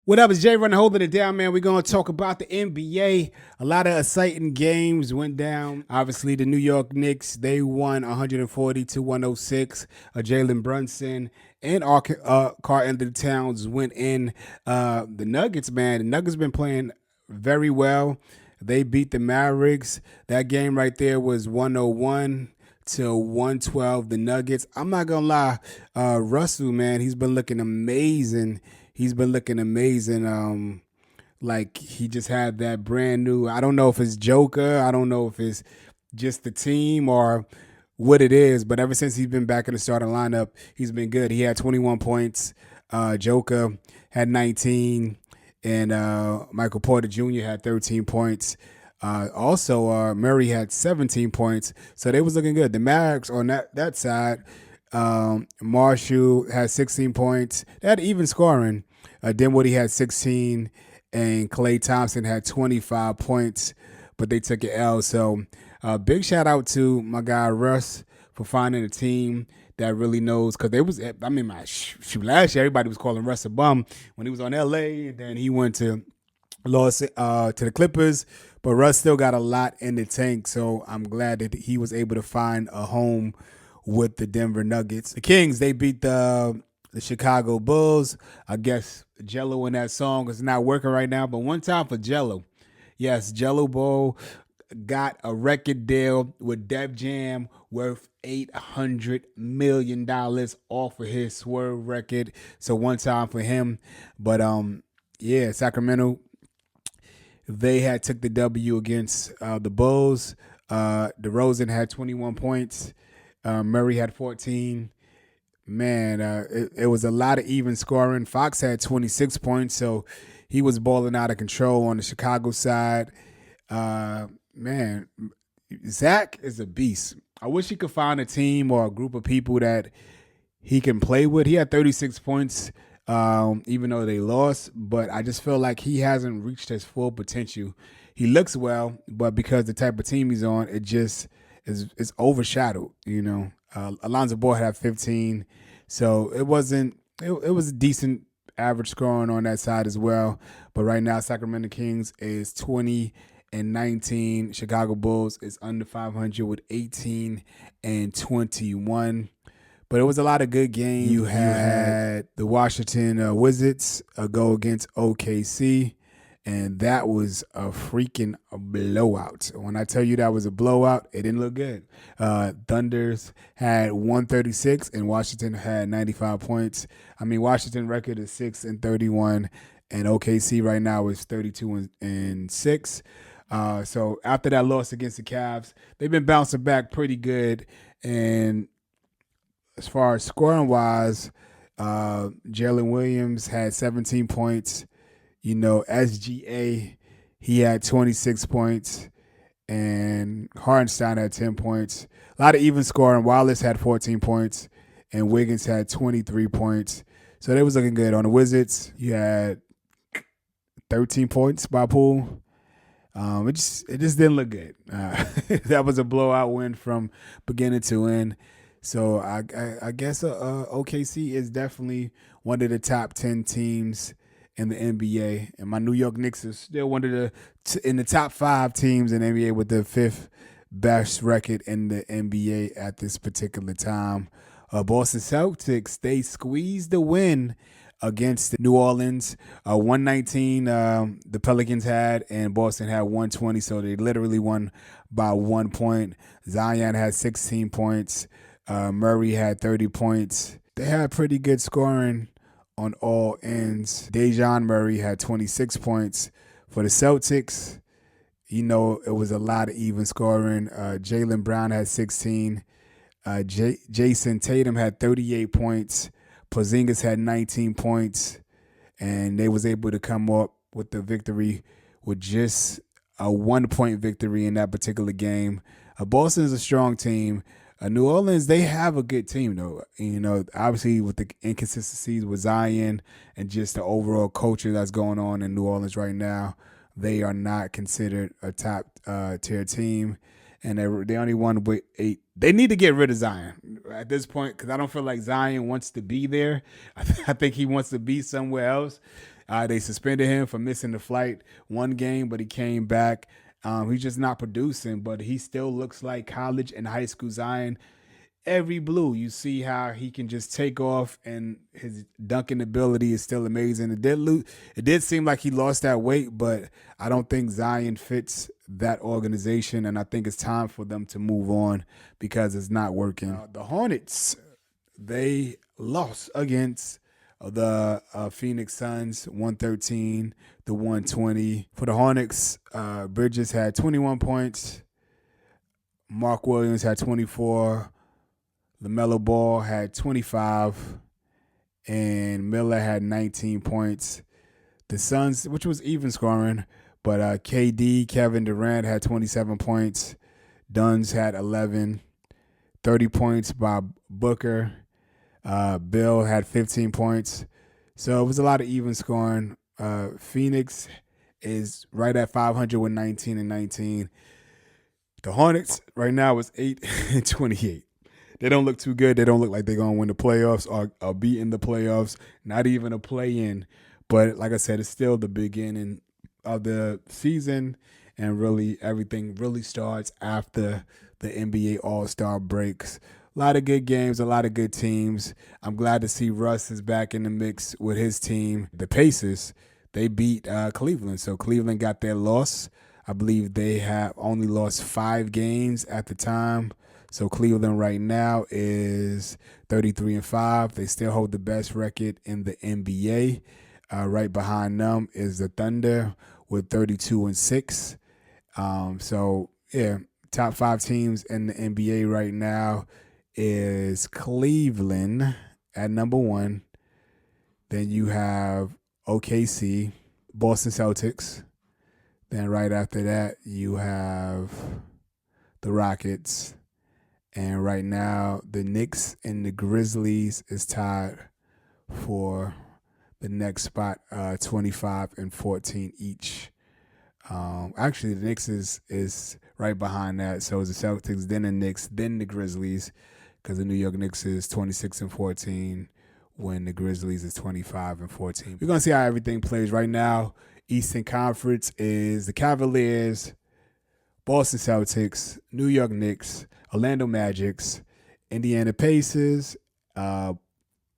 What up? It's Jay Running, holding it down, man. We're going to talk about the NBA. A lot of exciting games went down. Obviously, the New York Knicks, they won 140 to 106. Jalen Brunson and Karl-Anthony Towns went in. The Nuggets, man, the Nuggets been playing very well. They beat the Mavericks. That game right there was 101 to 112. The Nuggets. I'm not going to lie. Russell, man, he's been looking amazing. He's been looking amazing. Like he just had that brand new. I don't know if it's Joker. I don't know if it's just the team or what it is. But ever since he's been back in the starting lineup, he's been good. He had 21 points. Joker had 19, and Michael Porter Jr. had 13 points. Also, Murray had 17 points. So they was looking good. The Mavericks on that side. Marshall had 16 points. They had even scoring. Dinwiddie had 16, and Klay Thompson had 25 points, but they took an L. So big shout out to my guy Russ for finding a team that really knows, because they was, I mean, last year everybody was calling Russ a bum when he was on LA, and then he went to to the Clippers, but Russ still got a lot in the tank. So I'm glad that he was able to find a home with the Denver Nuggets. The Kings, they beat the Chicago Bulls. I guess Jello in that song is not working right now, but one time for Jello. Yes, Jello Bowl got a record deal with Def Jam worth $800 million off of his Swerve record. So one time for him. But yeah, Sacramento, they had took the W against the Bulls. DeRozan had 21 points. Murray had 14. Man, it was a lot of even scoring. Fox had 26 points, so he was balling out of control on the Chicago side. Man, Zach is a beast. I wish he could find a team or a group of people that he can play with. He had 36 points, even though they lost, but I just feel like he hasn't reached his full potential. He looks well, but because the type of team he's on, it just is overshadowed, you know. Alonzo Ball had 15, so it wasn't. It was a decent average scoring on that side as well. But right now, Sacramento Kings is 20-19. Chicago Bulls is under 500 with 18-21. But it was a lot of good games. You had the Washington Wizards go against OKC. And that was a freaking blowout. When I tell you that was a blowout, it didn't look good. Thunders had 136 and Washington had 95 points. I mean, Washington record is 6-31, and OKC right now is 32-6. So after that loss against the Cavs, they've been bouncing back pretty good. And as far as scoring wise, Jalen Williams had 17 points. You know, SGA, he had 26 points, and Hartenstein had 10 points. A lot of even scoring. Wallace had 14 points, and Wiggins had 23 points. So they was looking good. On the Wizards, you had 13 points by Poole. It just didn't look good. That was a blowout win from beginning to end. So I guess OKC is definitely one of the top 10 teams in the NBA, and my New York Knicks is still one of the in the top 5 teams in the NBA with the 5th best record in the NBA at this particular time. Boston Celtics, they squeezed the win against New Orleans. 119 the Pelicans had, and Boston had 120, so they literally won by 1 point. Zion had 16 points. Murray had 30 points. They had pretty good scoring on all ends. Dejounte Murray had 26 points. For the Celtics, you know, it was a lot of even scoring. Jaylen Brown had 16. Jason Tatum had 38 points. Porzingis had 19 points. And they was able to come up with the victory with just a 1-point victory in that particular game. Boston is a strong team. New Orleans, they have a good team, though. You know, obviously with the inconsistencies with Zion and just the overall culture that's going on in New Orleans right now, they are not considered a top tier team. And they only won with 8. They need to get rid of Zion at this point, because I don't feel like Zion wants to be there. I think he wants to be somewhere else. They suspended him for missing the flight one game, but he came back. He's just not producing, but he still looks like college and high school Zion. Every blue, you see how he can just take off, and his dunking ability is still amazing. It did seem like he lost that weight, but I don't think Zion fits that organization, and I think it's time for them to move on because it's not working. The Hornets, they lost against the Phoenix Suns 113 to 120. For the Hornets, Bridges had 21 points. Mark Williams had 24. LaMelo Ball had 25, and Miller had 19 points. The Suns, which was even scoring, but KD, Kevin Durant had 27 points. Duns had 11, 30 points by Booker. Bill had 15 points. So it was a lot of even scoring. Phoenix is right at 500 with 19 and 19. The Hornets right now is 8 and 28. They don't look too good. They don't look like they're going to win the playoffs or be in the playoffs, not even a play-in. But like I said, it's still the beginning of the season, and really everything really starts after the NBA All-Star breaks. A lot of good games, a lot of good teams. I'm glad to see Russ is back in the mix with his team. The Pacers, they beat Cleveland. So Cleveland got their loss. I believe they have only lost 5 games at the time. So Cleveland right now is 33-5. They still hold the best record in the NBA. Right behind them is the Thunder with 32-6. So yeah, top 5 teams in the NBA right now is Cleveland at number 1. Then you have OKC, Boston Celtics. Then right after that, you have the Rockets. And right now, the Knicks and the Grizzlies is tied for the next spot, 25-14 each. Actually, the Knicks is right behind that. So it's the Celtics, then the Knicks, then the Grizzlies, because the New York Knicks is 26-14 when the Grizzlies is 25-14. We're going to see how everything plays. Right now, Eastern Conference is the Cavaliers, Boston Celtics, New York Knicks, Orlando Magics, Indiana Pacers,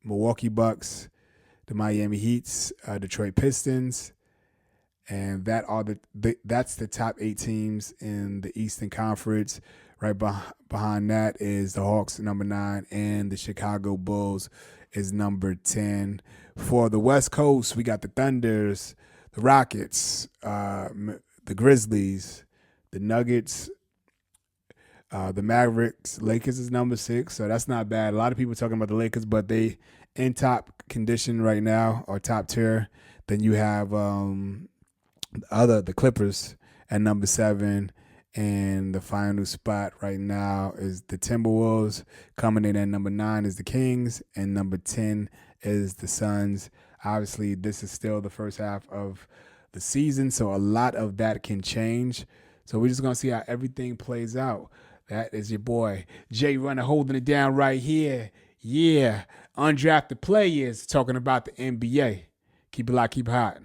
Milwaukee Bucks, the Miami Heats, Detroit Pistons, and that's the top 8 teams in the Eastern Conference. Right behind that is the Hawks, number 9, and the Chicago Bulls is number 10. For the West Coast, we got the Thunders, the Rockets, the Grizzlies, the Nuggets, the Mavericks. Lakers is number 6, so that's not bad. A lot of people talking about the Lakers, but they in top condition right now, or top tier. Then you have the Clippers at number 7, and the final spot right now is the Timberwolves. Coming in at number 9 is the Kings, and number 10 is the Suns. Obviously, this is still the first half of the season, so a lot of that can change. So we're just going to see how everything plays out. That is your boy, Jay Runner, holding it down right here. Yeah, undrafted players talking about the NBA. Keep it locked, keep it hot.